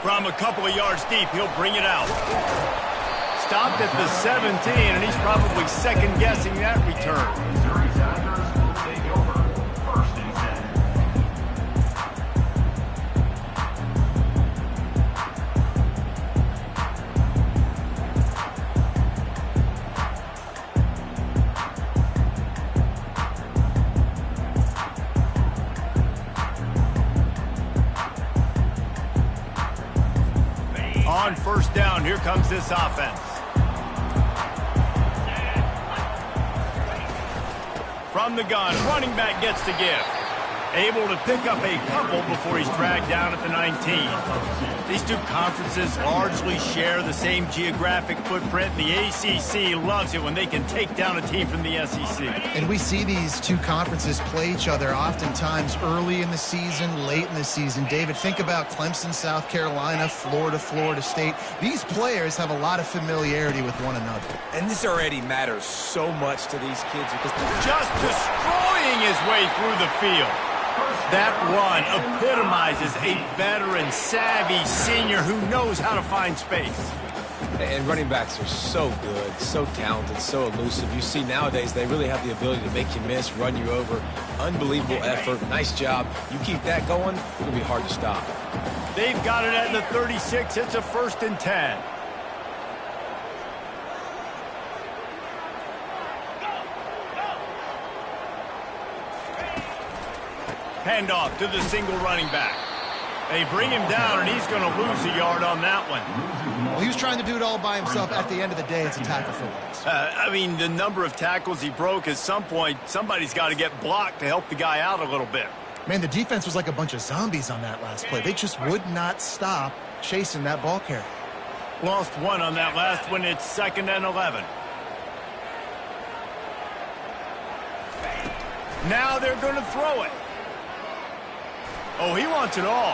From a couple of yards deep, he'll bring it out. Stopped at the 17, and he's probably second-guessing that return. Missouri Tigers will take over 1st and 10. On 1st down, here comes this offense. From the gun, running back gets to give. Able to pick up a couple before he's dragged down at the 19. These two conferences largely share the same geographic footprint, and the ACC loves it when they can take down a team from the SEC. And we see these two conferences play each other oftentimes early in the season, late in the season. David, think about Clemson, South Carolina, Florida, Florida State. These players have a lot of familiarity with one another. And this already matters so much to these kids because just destroying his way through the field. That run epitomizes a veteran, savvy senior who knows how to find space. And running backs are so good, so talented, so elusive. You see nowadays they really have the ability to make you miss, run you over. Unbelievable effort. Nice job. You keep that going, it'll be hard to stop. They've got it at the 36. It's a 1st and 10. Handoff to the single running back. They bring him down, and he's going to lose a yard on that one. Well, he was trying to do it all by himself. At the end of the day, it's a tackle for loss. I mean, the number of tackles he broke, at some point, somebody's got to get blocked to help the guy out a little bit. Man, the defense was like a bunch of zombies on that last play. They just would not stop chasing that ball carrier. Lost one on that last one. It's 2nd and 11. Now they're going to throw it. Oh, he wants it all.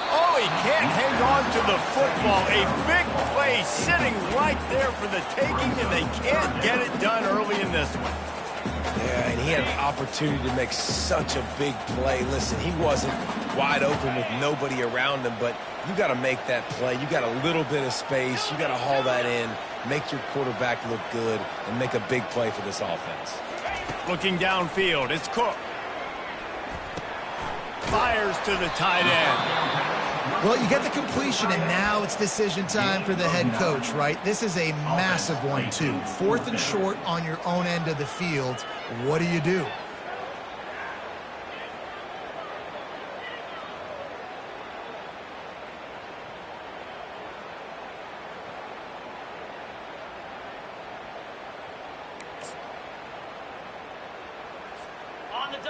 Oh, he can't hang on to the football. A big play sitting right there for the taking, and they can't get it done early in this one. Yeah, and he had an opportunity to make such a big play. Listen, he wasn't wide open with nobody around him, but you got to make that play. You got a little bit of space. You got to haul that in, make your quarterback look good, and make a big play for this offense. Looking downfield, it's Cook. Fires to the tight end. Well, you get the completion, and now it's decision time for the head coach, right? This is a massive one, too. 4th and short on your own end of the field. What do you do?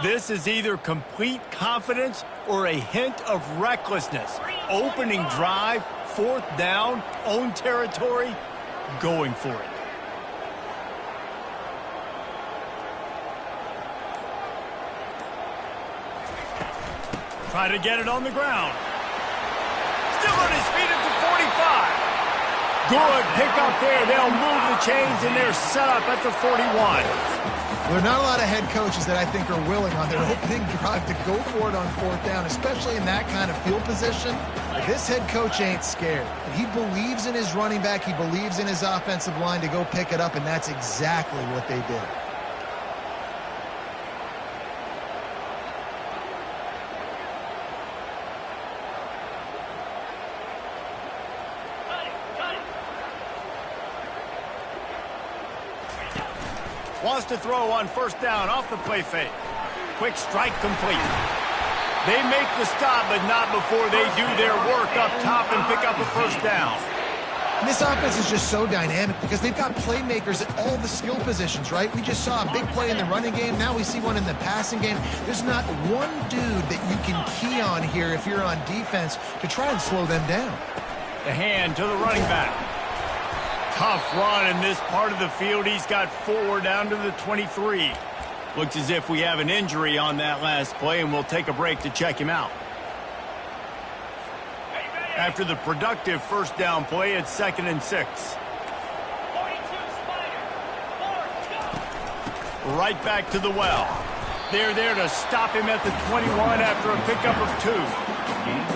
This is either complete confidence or a hint of recklessness. Opening drive, 4th down, own territory, going for it. Try to get it on the ground. Still on his feet at the 45. Good pick up there. They'll move the chains, and they're set up at the 41. There are not a lot of head coaches that I think are willing on their opening drive to go for it on 4th down, especially in that kind of field position. This head coach ain't scared. He believes in his running back. He believes in his offensive line to go pick it up, and that's exactly what they did. Wants to throw on 1st down off the play fake. Quick strike complete. They make the stop, but not before they do their work up top and pick up a 1st down. And this offense is just so dynamic because they've got playmakers at all the skill positions, right? We just saw a big play in the running game. Now we see one in the passing game. There's not one dude that you can key on here if you're on defense to try and slow them down. The hand to the running back. Tough run in this part of the field. He's got 4 down to the 23. Looks as if we have an injury on that last play, and we'll take a break to check him out. After the productive 1st down play, it's 2nd and 6. Right back to the well. They're there to stop him at the 21 after a pickup of 2.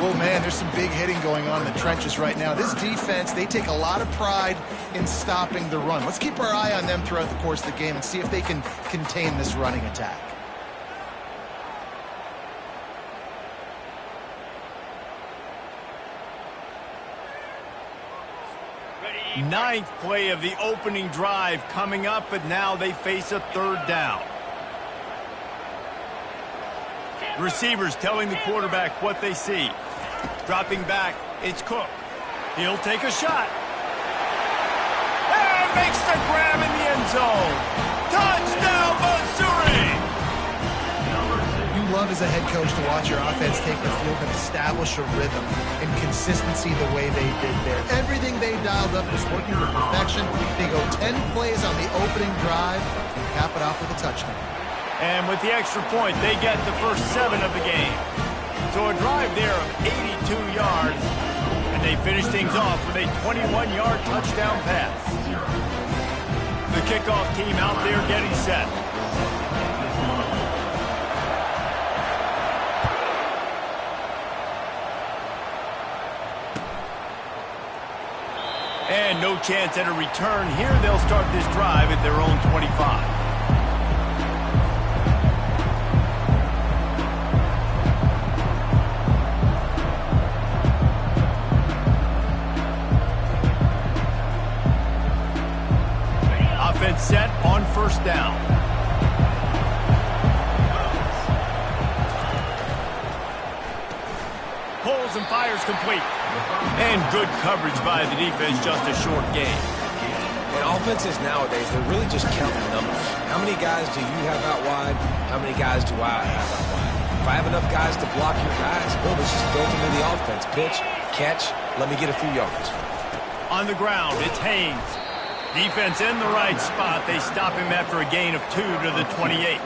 Well, man, there's some big hitting going on in the trenches right now. This defense, they take a lot of pride in stopping the run. Let's keep our eye on them throughout the course of the game and see if they can contain this running attack. Ninth play of the opening drive coming up, but now they face a third down. Receivers telling the quarterback what they see. Dropping back, it's Cook. He'll take a shot. And makes the grab in the end zone. Touchdown, Missouri! You love as a head coach to watch your offense take the field and establish a rhythm and consistency the way they did there. Everything they dialed up was working to perfection. They go 10 plays on the opening drive and cap it off with a touchdown. And with the extra point, they get the first 7 of the game. So a drive there of 82 yards, and they finish things off with a 21-yard touchdown pass. The kickoff team out there getting set. And no chance at a return here. They'll start this drive at their own 25. Offense set on first down. Pulls and fires complete. And good coverage by the defense, just a short game. And offenses nowadays, they're really just counting numbers. How many guys do you have out wide? How many guys do I have out wide? If I have enough guys to block your guys, well, let's just build them in the offense. Pitch, catch, let me get a few yards. On the ground, it's Haynes. Defense in the right spot. They stop him after a gain of 2 to the 28.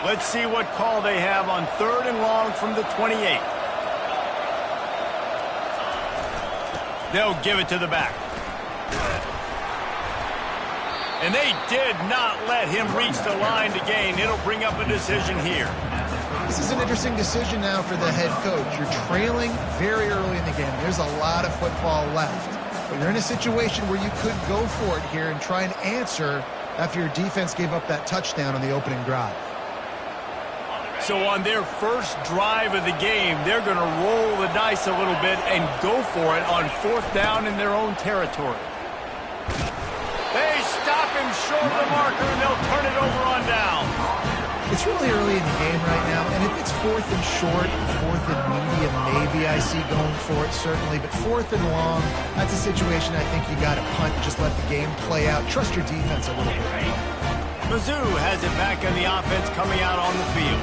Let's see what call they have on 3rd and long from the 28. They'll give it to the back. And they did not let him reach the line to gain. It'll bring up a decision here. This is an interesting decision now for the head coach. You're trailing very early in the game. There's a lot of football left. But you're in a situation where you could go for it here and try and answer after your defense gave up that touchdown on the opening drive. So on their first drive of the game, they're going to roll the dice a little bit and go for it on 4th down in their own territory. They stop him short of the marker, and they'll turn it over on down. It's really early in the game right now, and if it's 4th and short, 4th and medium, maybe I see going for it, certainly. But 4th and long, that's a situation I think you got to punt, just let the game play out. Trust your defense a little bit. Mizzou has it back in the offense coming out on the field.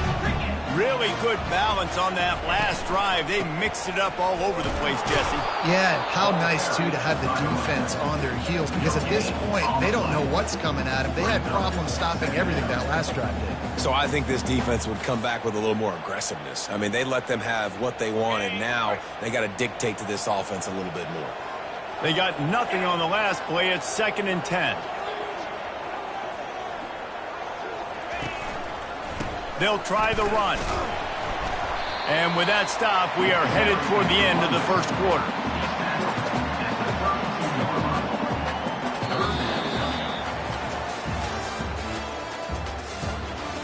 Really good balance on that last drive. They mixed it up all over the place, Jesse. Yeah, how nice, too, to have the defense on their heels, because at this point, they don't know what's coming at them. They had problems stopping everything that last drive did. So I think this defense would come back with a little more aggressiveness. I mean, they let them have what they wanted. Now they got to dictate to this offense a little bit more. They got nothing on the last play. It's 2nd and 10. They'll try the run. And with that stop, we are headed toward the end of the first quarter.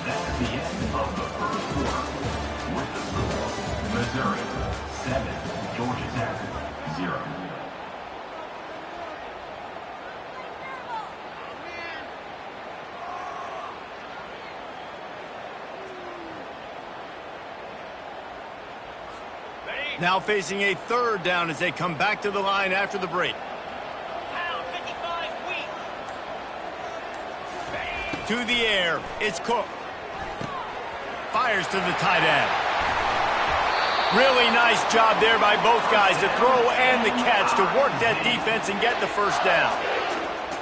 That's the end of the first quarter. With the score, Missouri 7, Georgia Tech 0. Now facing a 3rd down as they come back to the line after the break. To the air, it's Cook. Fires to the tight end. Really nice job there by both guys, the throw and the catch, to work that defense and get the first down.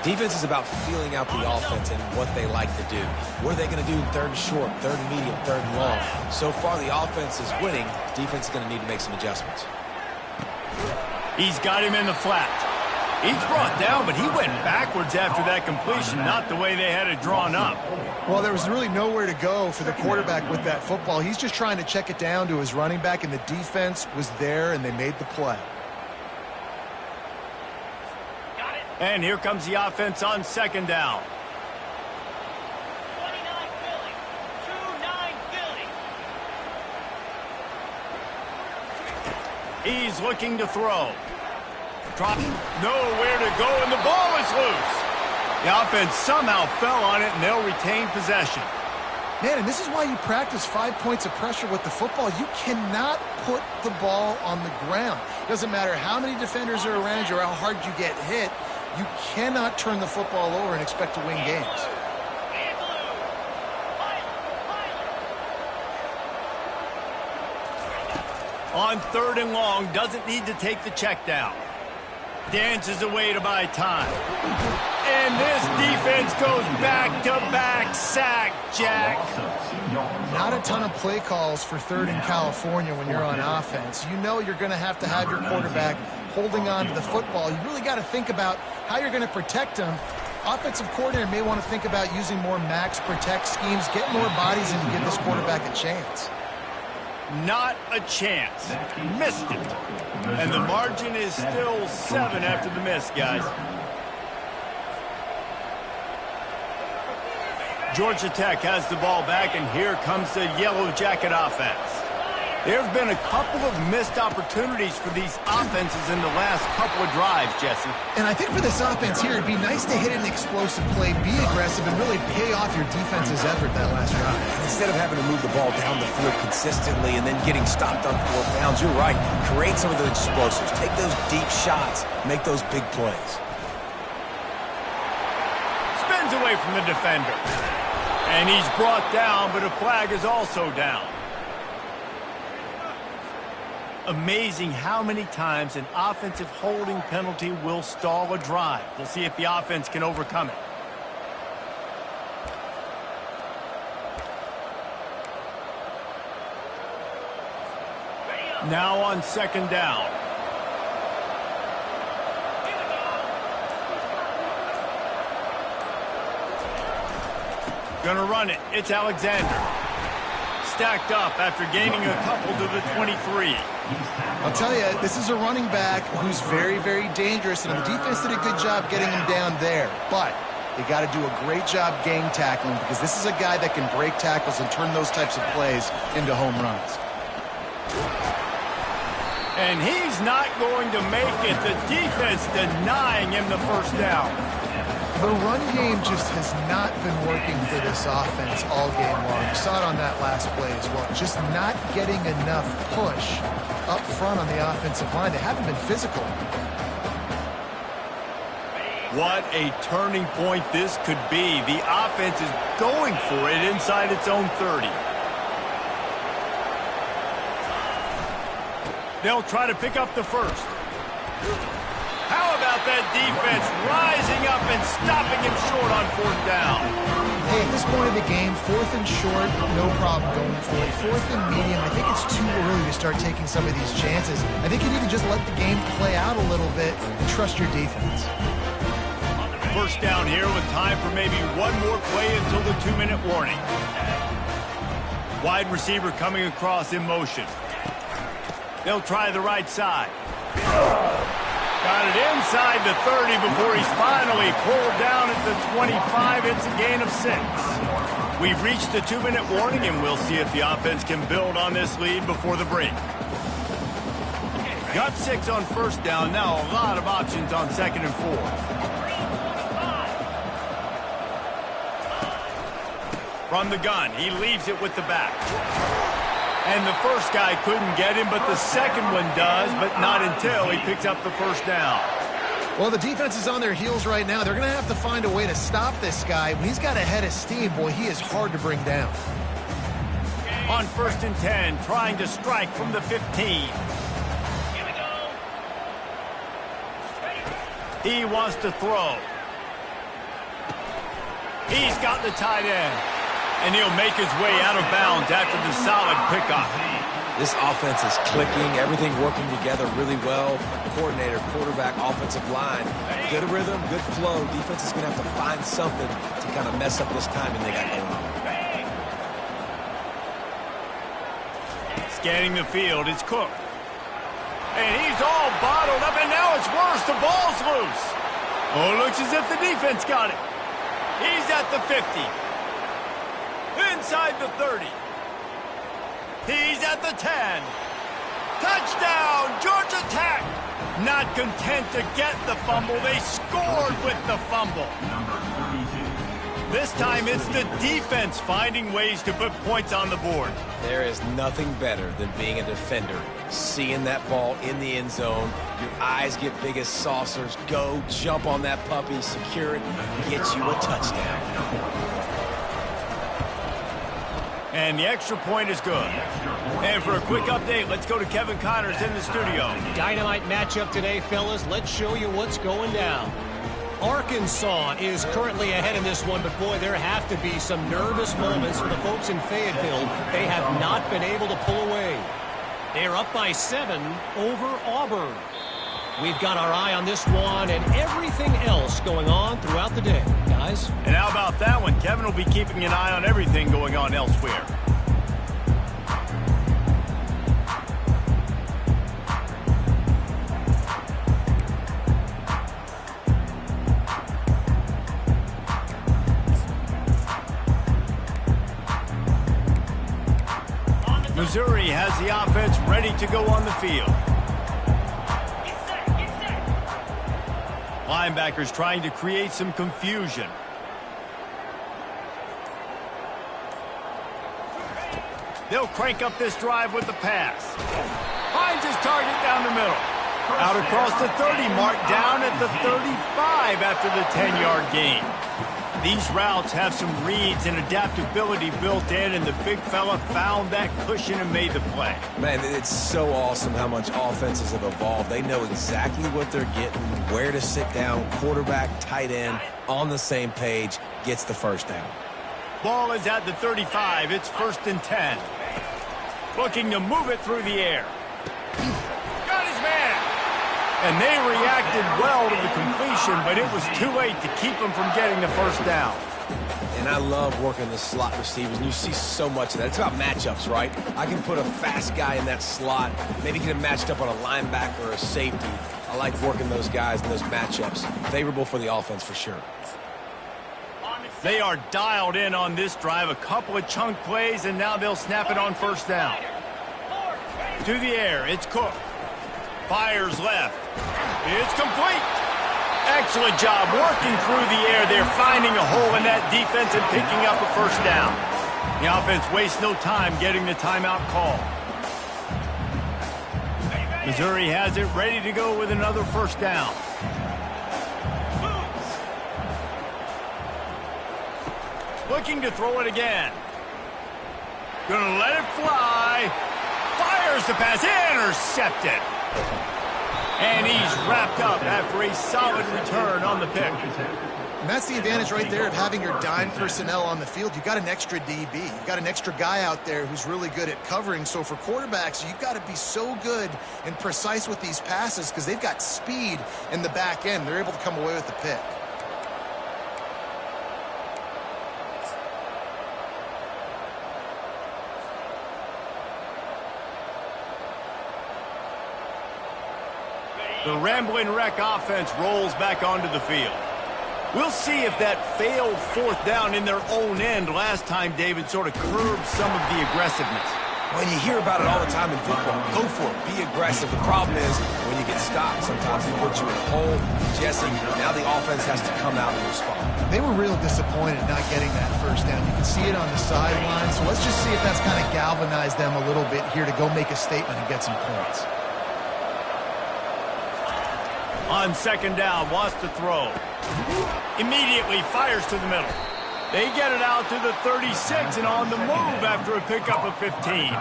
Defense is about feeling out the offense and what they like to do. What are they going to do in 3rd and short, 3rd and medium, 3rd and long? So far, the offense is winning. Defense is going to need to make some adjustments. He's got him in the flat. He's brought down, but he went backwards after that completion, not the way they had it drawn up. Well, there was really nowhere to go for the quarterback with that football. He's just trying to check it down to his running back, and the defense was there, and they made the play. And here comes the offense on second down. 29 Philly. 2-9 Philly. He's looking to throw. Drop, nowhere to go, and the ball is loose. The offense somehow fell on it, and they'll retain possession. Man, and this is why you practice 5 points of pressure with the football. You cannot put the ball on the ground. Doesn't matter how many defenders are around you or how hard you get hit. You cannot turn the football over and expect to win games. On third and long, doesn't need to take the check down. Dances away to buy time. And this defense goes back-to-back sack, Jack. Not a ton of play calls for third in California when you're on offense. You know you're going to have your quarterback holding on to the football. You really got to think about how you're going to protect him. Offensive coordinator may want to think about using more max protect schemes, get more bodies in to give this quarterback a chance. Not a chance. Missed it. And the margin is still 7 after the miss, guys. Georgia Tech has the ball back, and here comes the Yellow Jacket offense. There have been a couple of missed opportunities for these offenses in the last couple of drives, Jesse. And I think for this offense here, it'd be nice to hit an explosive play, be aggressive, and really pay off your defense's effort that last drive. Instead of having to move the ball down the field consistently and then getting stopped on 4 downs, you're right. Create some of those explosives. Take those deep shots. Make those big plays. Spins away from the defender. And he's brought down, but a flag is also down. Amazing how many times an offensive holding penalty will stall a drive. We'll see if the offense can overcome it. Now on second down. Gonna run it. It's Alexander. Stacked up after gaining a couple to the 23. I'll tell you, this is a running back who's very, very dangerous, and the defense did a good job getting him down there. But they got to do a great job gang tackling, because this is a guy that can break tackles and turn those types of plays into home runs. And he's not going to make it. The defense denying him the first down. The run game just has not been working for this offense all game long. You saw it on that last play as well. Just not getting enough push up front on the offensive line. They haven't been physical. What a turning point this could be. The offense is going for it inside its own 30. They'll try to pick up the first. How about that defense rising up and stopping him short on fourth down? Hey, at this point of the game, fourth and short, no problem going for it. Fourth and medium, I think it's too early to start taking some of these chances. I think you need to just let the game play out a little bit and trust your defense. First down here with time for maybe one more play until the 2-minute warning. Wide receiver coming across in motion. They'll try the right side. Got it inside the 30 before he's finally pulled down at the 25. It's a gain of 6. We've reached the 2-minute warning, and we'll see if the offense can build on this lead before the break. Got 6 on first down. Now a lot of options on second and 4. From the gun, he leaves it with the back. And the first guy couldn't get him, but the second one does, but not until he picks up the first down. Well, the defense is on their heels right now. They're going to have to find a way to stop this guy. When he's got a head of steam, boy, he is hard to bring down. On first and 10, trying to strike from the 15. Here we go. He wants to throw. He's got the tight end. And he'll make his way out of bounds after the solid pickup. This offense is clicking, everything working together really well. Coordinator, quarterback, offensive line, good rhythm, good flow. Defense is going to have to find something to kind of mess up this timing they got going on. Scanning the field, it's Cook. And he's all bottled up, and now it's worse. The ball's loose. Oh, it looks as if the defense got it. He's at the 50. Inside the 30. He's at the 10. Touchdown, Georgia Tech. Not content to get the fumble, they scored with the fumble. Number 32. This time it's the defense finding ways to put points on the board. There is nothing better than being a defender. Seeing that ball in the end zone, your eyes get big as saucers. Go, jump on that puppy, secure it, get you a touchdown. And the extra point is good. And for a quick update, let's go to Kevin Connors in the studio. Dynamite matchup today, fellas. Let's show you what's going down. Arkansas is currently ahead in this one, but boy, there have to be some nervous moments for the folks in Fayetteville. They have not been able to pull away. They're up by 7 over Auburn. We've got our eye on this one and everything else going on throughout the day, guys. And how about that one? Kevin will be keeping an eye on everything going on elsewhere. Missouri has the offense ready to go on the field. Linebackers trying to create some confusion. They'll crank up this drive with the pass. Finds his target down the middle. Out across the 30 mark, down at the 35 after the 10-yard gain. These routes have some reads and adaptability built in, and the big fella found that cushion and made the play. Man, it's so awesome how much offenses have evolved. They know exactly what they're getting, where to sit down, quarterback, tight end, on the same page, gets the first down. Ball is at the 35. It's 1st and 10. Looking to move it through the air. Got his man. And they reacted well to the completion, but it was too late to keep them from getting the first down. And I love working the slot receivers, and you see so much of that. It's about matchups, right? I can put a fast guy in that slot, maybe get him matched up on a linebacker or a safety. I like working those guys in those matchups. Favorable for the offense for sure. They are dialed in on this drive. A couple of chunk plays, and now they'll snap it on first down. To the air, it's Cook. Fires left. It's complete. Excellent job working through the air. They're finding a hole in that defense and picking up a first down. The offense wastes no time getting the timeout call. Missouri has it ready to go with another first down. Looking to throw it again. Gonna let it fly. Fires the pass. Intercepted. And he's wrapped up after a solid return on the pick. And that's the advantage right there of having your dime personnel on the field. You've got an extra DB. You've got an extra guy out there who's really good at covering. So for quarterbacks, you've got to be so good and precise with these passes because they've got speed in the back end. They're able to come away with the pick. The Rambling Wreck offense rolls back onto the field. We'll see if that failed fourth down in their own end last time, David, sort of curbed some of the aggressiveness. When you hear about it all the time in football, go for it, be aggressive. The problem is when you get stopped, sometimes they put you in a hole. Jesse, now the offense has to come out and respond. They were real disappointed not getting that first down. You can see it on the sideline. So let's just see if that's kind of galvanized them a little bit here to go make a statement and get some points. On second down, wants to throw. Immediately fires to the middle. They get it out to the 36 and on the move after a pickup of 15.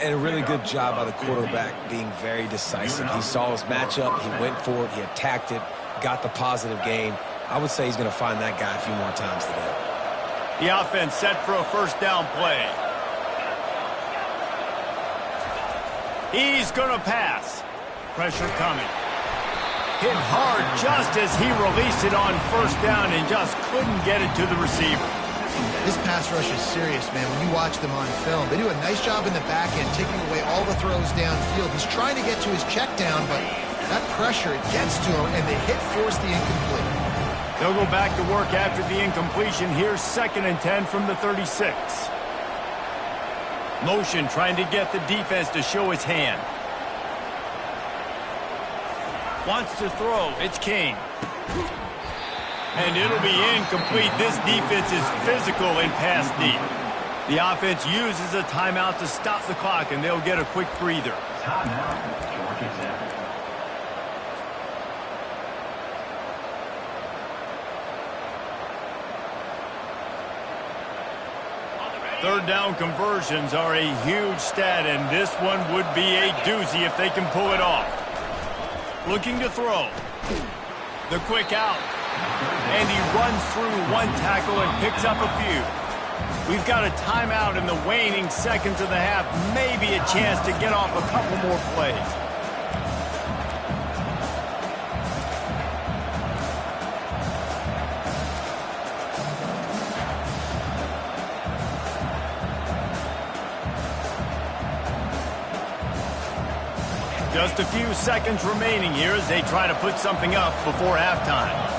And a really good job by the quarterback being very decisive. He saw his matchup, he went for it, he attacked it, got the positive gain. I would say he's going to find that guy a few more times today. The offense set for a first down play. He's going to pass. Pressure coming. Hit hard just as he released it on first down and just couldn't get it to the receiver. This pass rush is serious, man. When you watch them on film, they do a nice job in the back end, taking away all the throws downfield. He's trying to get to his check down, but that pressure, it gets to him, and the hit forced the incomplete. They'll go back to work after the incompletion. Here's 2nd and 10 from the 36. Motion trying to get the defense to show his hand. Wants to throw. It's King. And it'll be incomplete. This defense is physical in pass deep. The offense uses a timeout to stop the clock, and they'll get a quick breather. Timeout, Georgia Tech. 3rd down conversions are a huge stat, and this one would be a doozy if they can pull it off. Looking to throw. The quick out. And he runs through one tackle and picks up a few. We've got a timeout in the waning seconds of the half. Maybe a chance to get off a couple more plays. Just a few seconds remaining here as they try to put something up before halftime.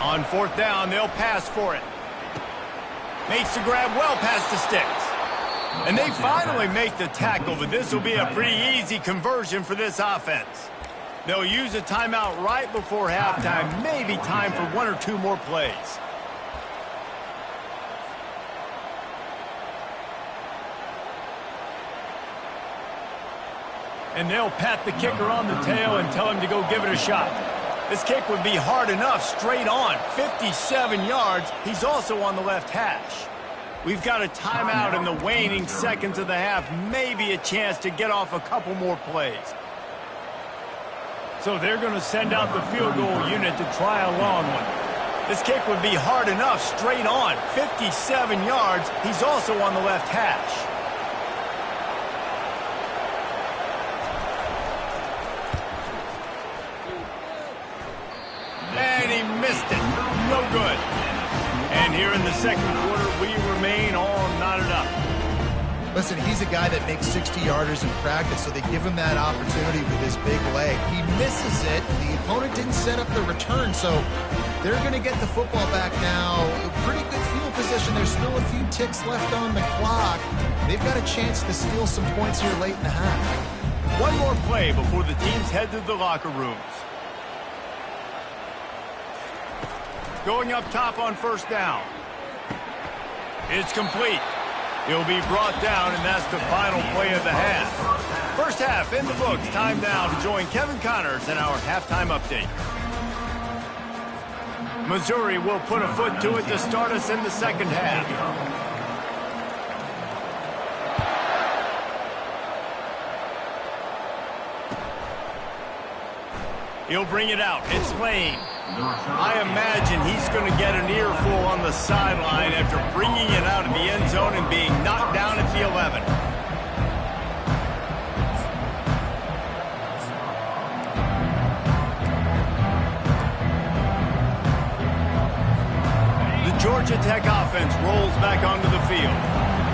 On 4th down, they'll pass for it. Makes the grab well past the sticks. And they finally make the tackle, but this will be a pretty easy conversion for this offense. They'll use a timeout right before halftime, maybe time for 1 or 2 more plays. And they'll pat the kicker on the tail and tell him to go give it a shot. This kick would be hard enough straight on. 57 yards. He's also on the left hash. We've got a timeout in the waning seconds of the half. Maybe a chance to get off a couple more plays. So they're going to send out the field goal unit to try a long one. This kick would be hard enough straight on. 57 yards. He's also on the left hash. And he missed it. No good. And here in the 2nd quarter, we remain all knotted up. Listen, he's a guy that makes 60-yarders in practice, so they give him that opportunity with his big leg. He misses it. The opponent didn't set up the return, so they're going to get the football back now. A pretty good field position. There's still a few ticks left on the clock. They've got a chance to steal some points here late in the half. One more play before the teams head to the locker rooms. Going up top on 1st down. It's complete. He'll be brought down, and that's the final play of the half. First half in the books. Time now to join Kevin Connors in our halftime update. Missouri will put a foot to it to start us in the 2nd half. He'll bring it out. It's Lane. I imagine he's going to get an earful on the sideline after bringing it out of the end zone and being knocked down at the 11. The Georgia Tech offense rolls back onto the field.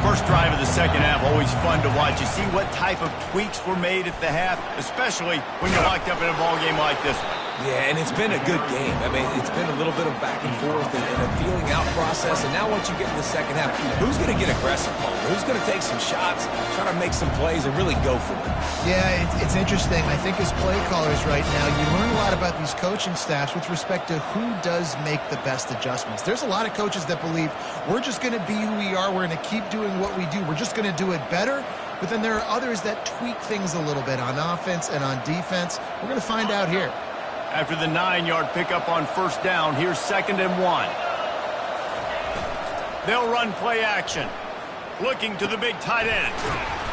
First drive of the 2nd half, always fun to watch. You see what type of tweaks were made at the half, especially when you're locked up in a ball game like this one. Yeah, and it's been a good game. I mean, it's been a little bit of back and forth and a feeling out process. And now once you get in the 2nd half, who's going to get aggressive, Paul? Who's going to take some shots, try to make some plays, and really go for it? Yeah, it's interesting. I think as play callers right now, you learn a lot about these coaching staffs with respect to who does make the best adjustments. There's a lot of coaches that believe we're just going to be who we are. We're going to keep doing what we do. We're just going to do it better. But then there are others that tweak things a little bit on offense and on defense. We're going to find out here. After the 9-yard pickup on 1st down, here's 2nd and 1. They'll run play action. Looking to the big tight end.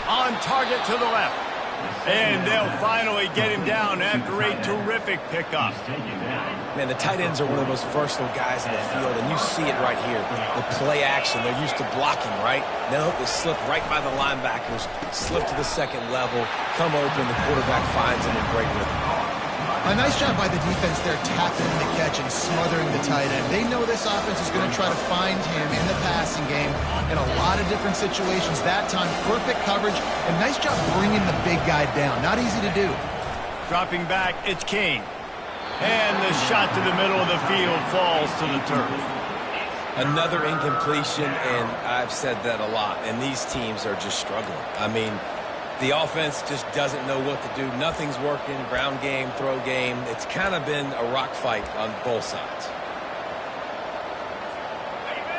On target to the left. And they'll finally get him down after a terrific pickup. Man, the tight ends are one of the most versatile guys in the field, and you see it right here. The play action, they're used to blocking, right? Now they slip right by the linebackers, slip to the second level, come open, the quarterback finds them in great rhythm. A nice job by the defense there, tapping in the catch and smothering the tight end. They know this offense is going to try to find him in the passing game in a lot of different situations. That time, perfect coverage, and nice job bringing the big guy down. Not easy to do. Dropping back, it's King. And the shot to the middle of the field falls to the turf. Another incompletion, and I've said that a lot, and these teams are just struggling. I mean, the offense just doesn't know what to do. Nothing's working. Ground game, throw game. It's kind of been a rock fight on both sides.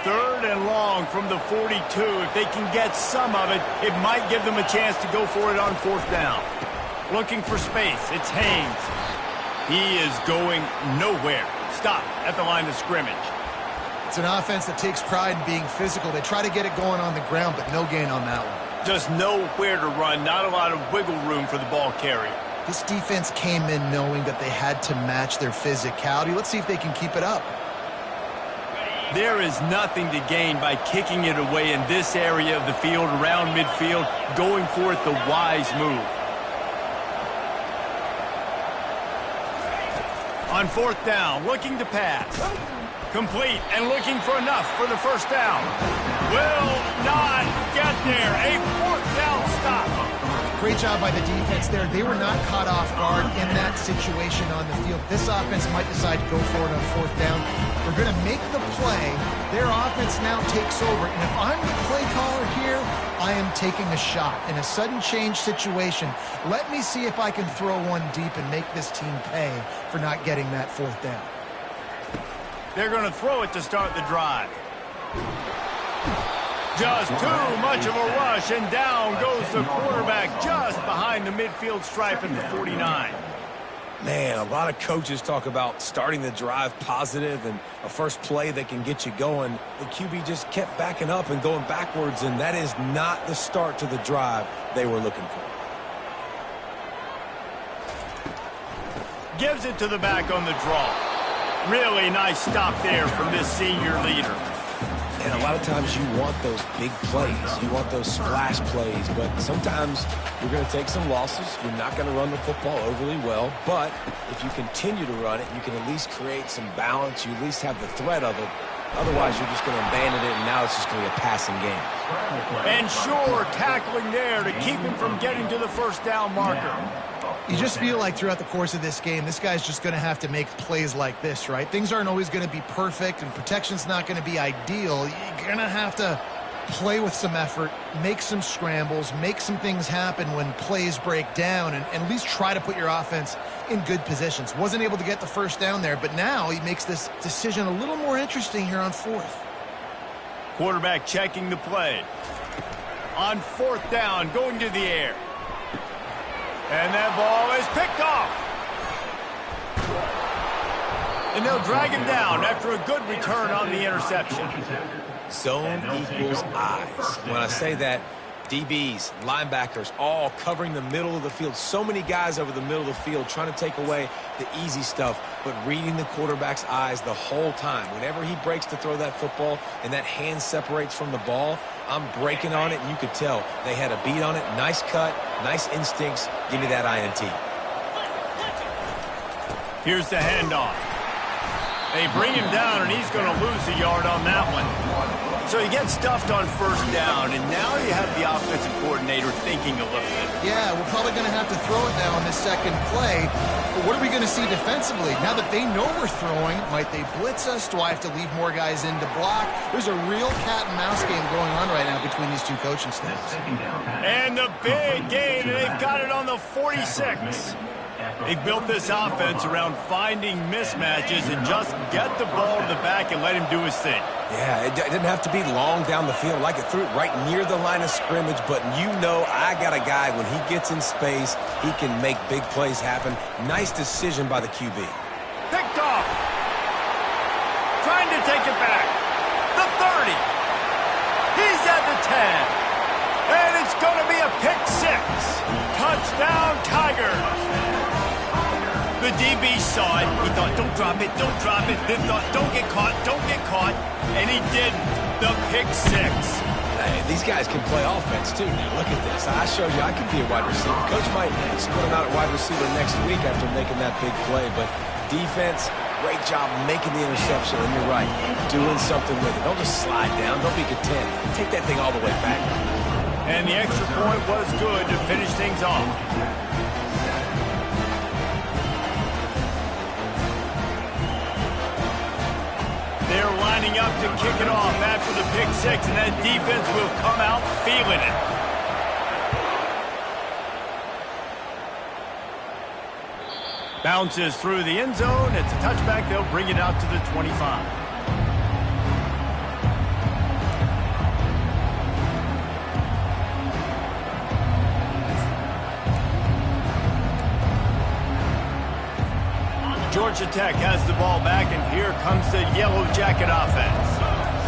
3rd and long from the 42. If they can get some of it, it might give them a chance to go for it on 4th down. Looking for space. It's Haynes. He is going nowhere. Stop at the line of scrimmage. It's an offense that takes pride in being physical. They try to get it going on the ground, but no gain on that one. Just nowhere to run. Not a lot of wiggle room for the ball carrier. This defense came in knowing that they had to match their physicality. Let's see if they can keep it up. There is nothing to gain by kicking it away in this area of the field, around midfield, going for it the wise move. On 4th down, looking to pass. Complete and looking for enough for the 1st down. Will not get there. A 4th down stop. Great job by the defense there. They were not caught off guard in that situation on the field. This offense might decide to go for it on 4th down. They're going to make the play. Their offense now takes over. And if I'm the play caller here, I am taking a shot. In a sudden change situation, let me see if I can throw one deep and make this team pay for not getting that 4th down. They're going to throw it to start the drive. Just too much of a rush, and down goes the quarterback just behind the midfield stripe at the 49. Man, a lot of coaches talk about starting the drive positive and a first play that can get you going. The QB just kept backing up and going backwards, and that is not the start to the drive they were looking for. Gives it to the back on the draw. Really nice stop there from this senior leader. And a lot of times you want those big plays. You want those splash plays. But sometimes you're going to take some losses. You're not going to run the football overly well. But if you continue to run it, you can at least create some balance. You at least have the threat of it. Otherwise, you're just going to abandon it, and now it's just going to be a passing game. And sure, tackling there to keep him from getting to the 1st down marker. You just feel like throughout the course of this game, this guy's just going to have to make plays like this, right? Things aren't always going to be perfect, and protection's not going to be ideal. You're going to have to play with some effort, make some scrambles, make some things happen when plays break down, and at least try to put your offense in good positions. Wasn't able to get the 1st down there, but now he makes this decision a little more interesting here on 4th. Quarterback checking the play. On 4th down, going to the air. And that ball is picked off. And they'll drag him down after a good return on the interception. Zone equals eyes. When I say that, DBs, linebackers, all covering the middle of the field. So many guys over the middle of the field trying to take away the easy stuff, but reading the quarterback's eyes the whole time. Whenever he breaks to throw that football and that hand separates from the ball, I'm breaking on it, and you could tell they had a beat on it. Nice cut, nice instincts. Give me that INT. Here's the handoff. They bring him down, and he's going to lose a yard on that one. So he gets stuffed on 1st down, and now you have the offensive coordinator thinking a little bit. Yeah, we're probably going to have to throw it now on this 2nd play. But what are we going to see defensively? Now that they know we're throwing, might they blitz us? Do I have to leave more guys in to block? There's a real cat and mouse game going on right now between these two coaching staffs. And the big gain, and they've got it on the 46. They've built this offense around finding mismatches and just get the ball to the back and let him do his thing. Yeah, it didn't have to be long down the field. Like it threw it right near the line of scrimmage, but you know I got a guy, when he gets in space, he can make big plays happen. Nice decision by the QB. Picked off. Trying to take it back. The 30. He's at the 10. And it's going to be a pick 6. Touchdown. The DB saw it. He thought, don't drop it, don't drop it. Then thought, don't get caught, don't get caught. And he didn't. The pick six. Hey, these guys can play offense, too. Now, look at this. I showed you I could be a wide receiver. Coach might split him out at wide receiver next week after making that big play. But defense, great job making the interception. And you're right, doing something with it. Don't just slide down. Don't be content. Take that thing all the way back. And the extra point was good to finish things off. They're lining up to kick it off after the pick six, and that defense will come out feeling it. Bounces through the end zone. It's a touchback. They'll bring it out to the 25. Georgia Tech has the ball back, and here comes the Yellow Jacket offense.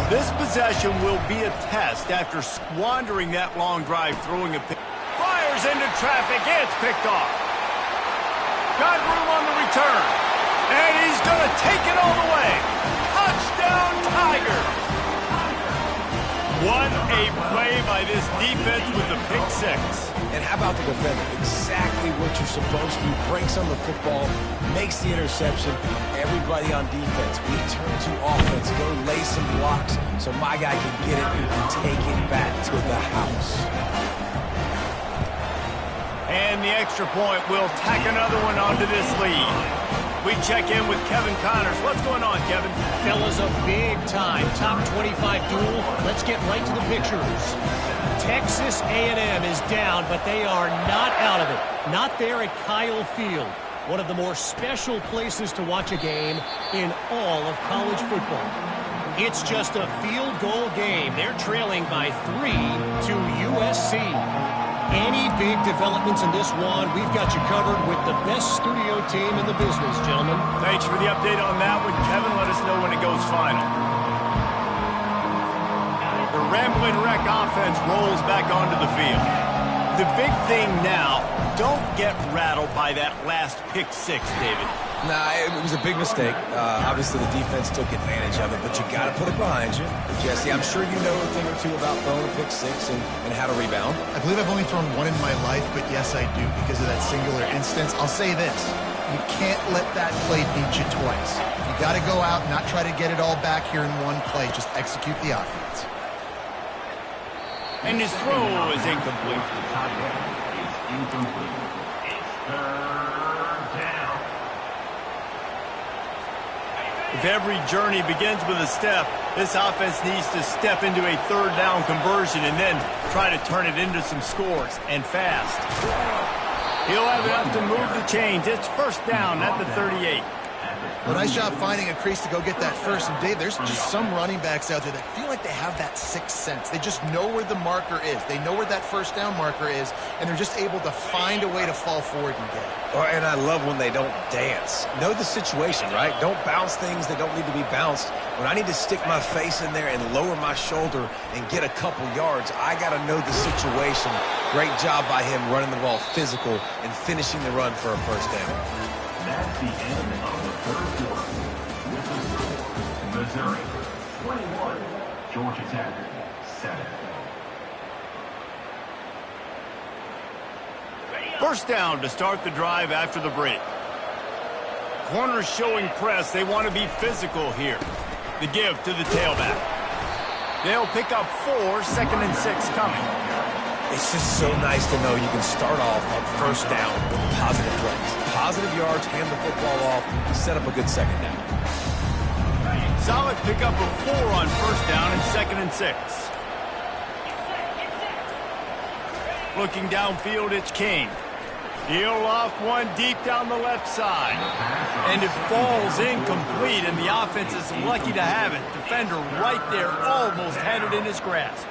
This possession will be a test after squandering that long drive, throwing a pick. Fires into traffic. It's picked off. Got room on the return. And he's going to take it all the way. Touchdown, Tigers. What a play by this defense with the pick six. And how about the defender? Exactly what you're supposed to do. Breaks on the football, makes the interception. Everybody on defense, we turn to offense. Go lay some blocks so my guy can get it and take it back to the house. And the extra point will tack another one onto this lead. We check in with Kevin Connors. What's going on, Kevin? Fellas, a big-time top 25 duel. Let's get right to the pictures. Texas A&M is down, but they are not out of it. Not there at Kyle Field, one of the more special places to watch a game in all of college football. It's just a field goal game. They're trailing by 3 to USC. Any big developments in this one, we've got you covered with the best studio team in the business, gentlemen. Thanks for the update on that one, Kevin. Let us know when it goes final. The Rambling Wreck offense rolls back onto the field. The big thing now, don't get rattled by that last pick six, David. Nah, it was a big mistake. Obviously, the defense took advantage of it, but you got to put it behind you. Jesse, I'm sure you know a thing or two about throwing a pick six and how to rebound. I believe I've only thrown one in my life, but yes, I do because of that singular instance. I'll say this. You can't let that play beat you twice. You got to go out and not try to get it all back here in one play. Just execute the offense. And his throw is incomplete. It's incomplete. It's third down. If every journey begins with a step, this offense needs to step into a third down conversion and then try to turn it into some scores, and fast. He'll have enough to move the chains. It's first down at the 38. Well, nice job finding a crease to go get that first. And, Dave, there's just some running backs out there that feel like they have that sixth sense. They just know where the marker is. They know where that first down marker is, and they're just able to find a way to fall forward and get it. And I love when they don't dance. Know the situation, right? Don't bounce things that don't need to be bounced. When I need to stick my face in there and lower my shoulder and get a couple yards, I got to know the situation. Great job by him running the ball physical and finishing the run for a first down. That's the end of the third quarter. With the score, Missouri 21, Georgia Tech 7. First down to start the drive after the break. Corners showing press. They want to be physical here. The give to the tailback. They'll pick up 4, second and 6 coming. It's just so nice to know you can start off on first down with positive plays. Positive yards, hand the football off, and set up a good second down. Solid pickup of 4 on first down and second and 6. Looking downfield, it's King. He'll loft one deep down the left side. And it falls incomplete, and the offense is lucky to have it. Defender right there almost had it in his grasp.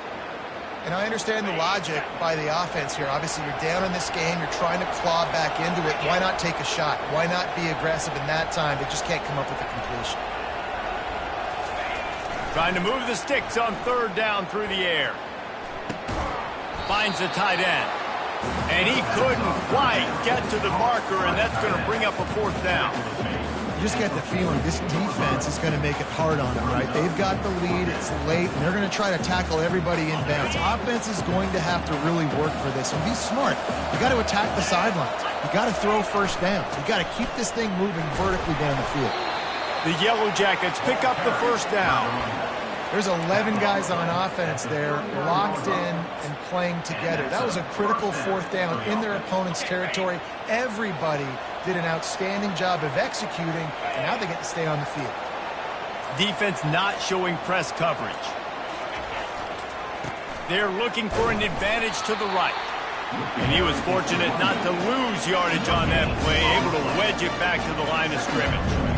And I understand the logic by the offense here. Obviously, you're down in this game. You're trying to claw back into it. Why not take a shot? Why not be aggressive in that time? They just can't come up with a completion. Trying to move the sticks on third down through the air. Finds the tight end. And he couldn't quite get to the marker, and that's going to bring up a fourth down. You just get the feeling this defense is going to make it hard on them, right? They've got the lead, it's late, and they're going to try to tackle everybody inbounds. Offense is going to have to really work for this, and be smart. You got to attack the sidelines. You got to throw first downs. You got to keep this thing moving vertically down the field. The Yellow Jackets pick up the first down. There's 11 guys on offense there, locked in and playing together. That was a critical fourth down in their opponent's territory. Everybody did an outstanding job of executing, and now they get to stay on the field. Defense not showing press coverage. They're looking for an advantage to the right. And he was fortunate not to lose yardage on that play, able to wedge it back to the line of scrimmage.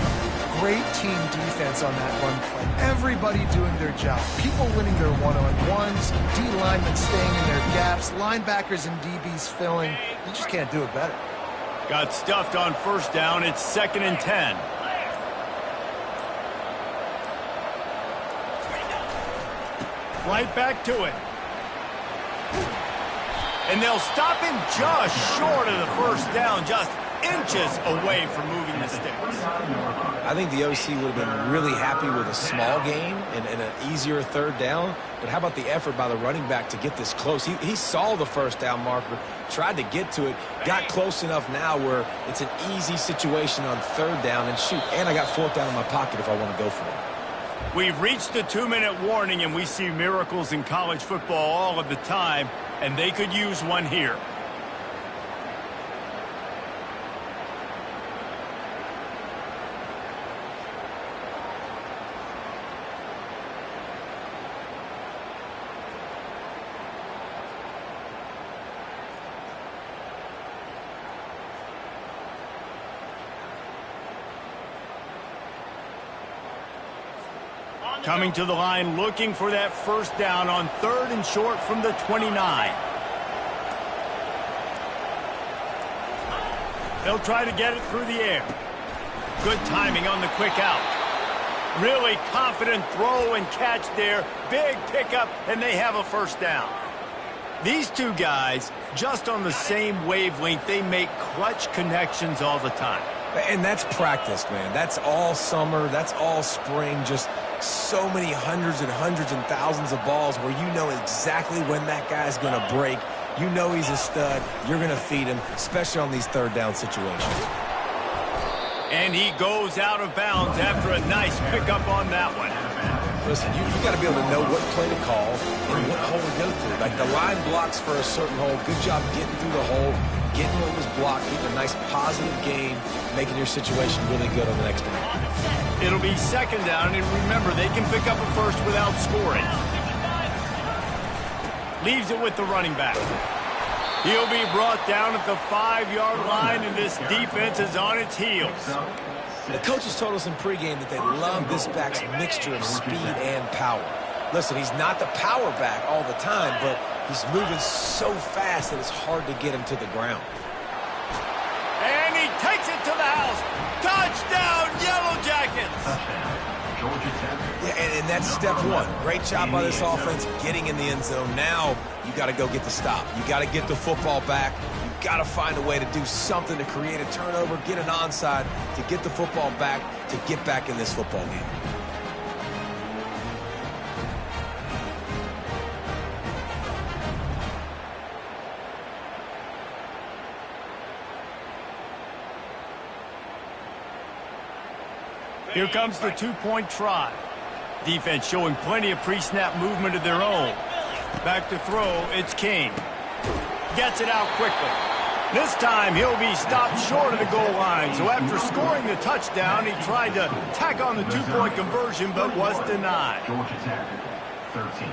Great team defense on that one play. Everybody doing their job. People winning their one-on-ones, D linemen staying in their gaps, linebackers and DBs filling. You just can't do it better. Got stuffed on first down. It's 2nd and 10. Right back to it. And they'll stop him just short of the first down, just inches away from moving the sticks. I think the OC would have been really happy with a small gain and an easier third down. But how about the effort by the running back to get this close? He saw the first down marker, tried to get to it, got close enough now where it's an easy situation on third down. And shoot, and I got fourth down in my pocket if I want to go for it. We've reached the 2-minute warning, and we see miracles in college football all of the time, and they could use one here. Coming to the line, looking for that first down on 3rd and short from the 29. They'll try to get it through the air. Good timing on the quick out. Really confident throw and catch there. Big pickup, and they have a first down. These two guys, just on the same wavelength, they make clutch connections all the time. And that's practice, man. That's all summer. That's all spring. Just so many hundreds and thousands of balls where you know exactly when that guy's going to break. You know he's a stud. You're going to feed him, especially on these third down situations. And he goes out of bounds after a nice pickup on that one. Listen, you got to be able to know what play to call and what hole to go through. Like the line blocks for a certain hole. Good job getting through the hole, getting what was blocked, getting a nice positive gain, making your situation really good on the next down. It'll be 2nd down, and remember, they can pick up a first without scoring. Leaves it with the running back. He'll be brought down at the 5-yard line, and this defense is on its heels. The coaches told us in pregame that they love this back's mixture of speed and power. Listen, he's not the power back all the time, but he's moving so fast that it's hard to get him to the ground. And he takes it to the house. Touchdown, Yellow Jackets! Yeah, and that's step one. Great job by this offense getting in the end zone. Now you got to go get the stop. You got to get the football back. You got to find a way to do something to create a turnover, get an onside, to get the football back, to get back in this football game. Here comes the 2-point try. Defense showing plenty of pre-snap movement of their own. Back to throw, it's King. Gets it out quickly. This time he'll be stopped short of the goal line. So after scoring the touchdown, he tried to tack on the 2-point conversion but was denied. Georgia Tech, 13.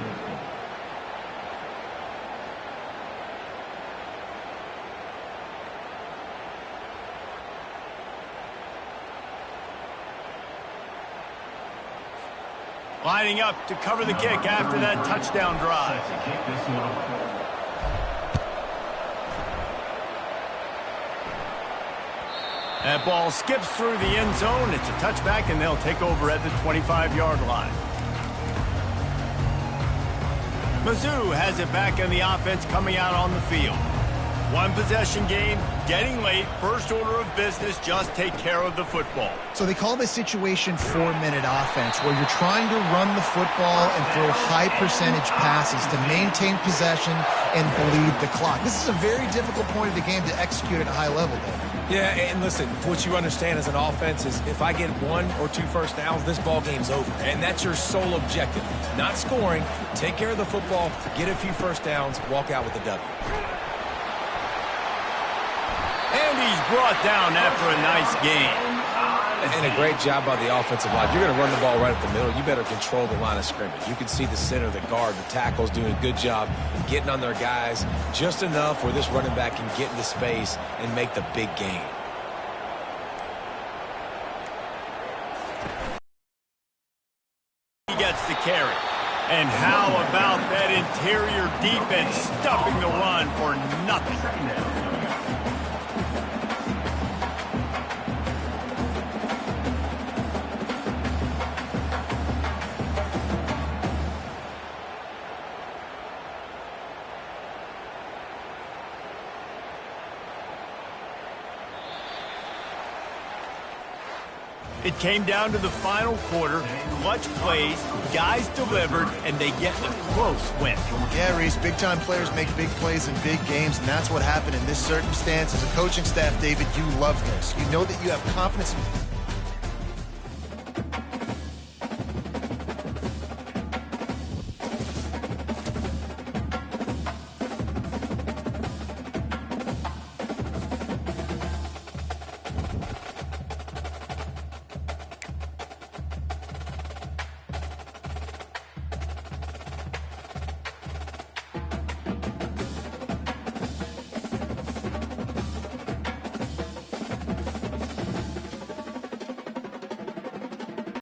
Lining up to cover the kick after that touchdown drive. That ball skips through the end zone. It's a touchback, and they'll take over at the 25-yard line. Mizzou has it back in the offense coming out on the field. One possession game, getting late, first order of business, just take care of the football. So they call this situation 4-minute offense, where you're trying to run the football and throw high percentage passes to maintain possession and bleed the clock. This is a very difficult point of the game to execute at a high level, David. Yeah, and listen, what you understand as an offense is if I get 1 or 2 first downs, this ball game's over. And that's your sole objective. Not scoring, take care of the football, get a few first downs, walk out with a W. And he's brought down after a nice game. And a great job by the offensive line. You're going to run the ball right at the middle. You better control the line of scrimmage. You can see the center, the guard, the tackles doing a good job getting on their guys just enough where this running back can get into space and make the big gain. He gets the carry. And how about that interior defense stuffing the run for nothing? It came down to the final quarter, clutch plays, guys delivered, and they get a close win. Yeah, Reese, big-time players make big plays in big games, and that's what happened in this circumstance. As a coaching staff, David, you love this. You know that you have confidence in